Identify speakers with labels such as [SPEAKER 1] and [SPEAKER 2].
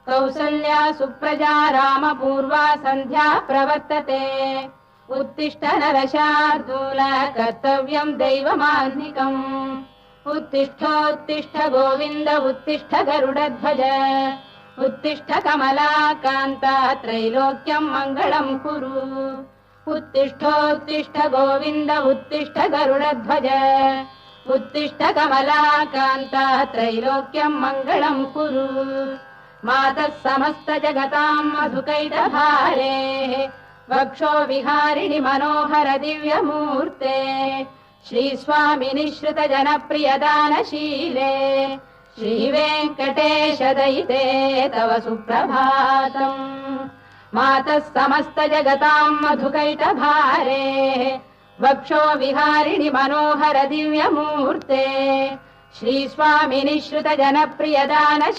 [SPEAKER 1] कौसल्या सुप्रजा रामपूर्वा सन्ध्या प्रवर्तते। उत्तिष्ठ नरशार्दूल कर्तव्यम् दैवमाह्निकम्। उत्तिष्ठोत्तिष्ठ गोविन्द उत्तिष्ठ गरुडध्वज। उत्तिष्ठ कमलाकान्ता त्रैलोक्यम् मङ्गलम् कुरु। उत्तिष्ठोत्तिष्ठ गोविन्द उत्तिष्ठ गरुडध्वज। उत्तिष्ठ कमलाकान्ता त्रैलोक्यम् मङ्गलम् कुरु। मातः समस्त जगताम् मधुकैटभारेः वक्षो विहारिणि मनोहर दिव्यमूर्ते। श्रीस्वामिनि श्रुत जनप्रियदानशीले श्रीवेङ्कटेश दयिते तव सुप्रभातम्। मातः समस्त जगताम् मधुकैटभारेः वक्षो विहारिणि मनोहर दिव्यमूर्ते। श्रीस्वामिनि श्रुत जनप्रियदानशीले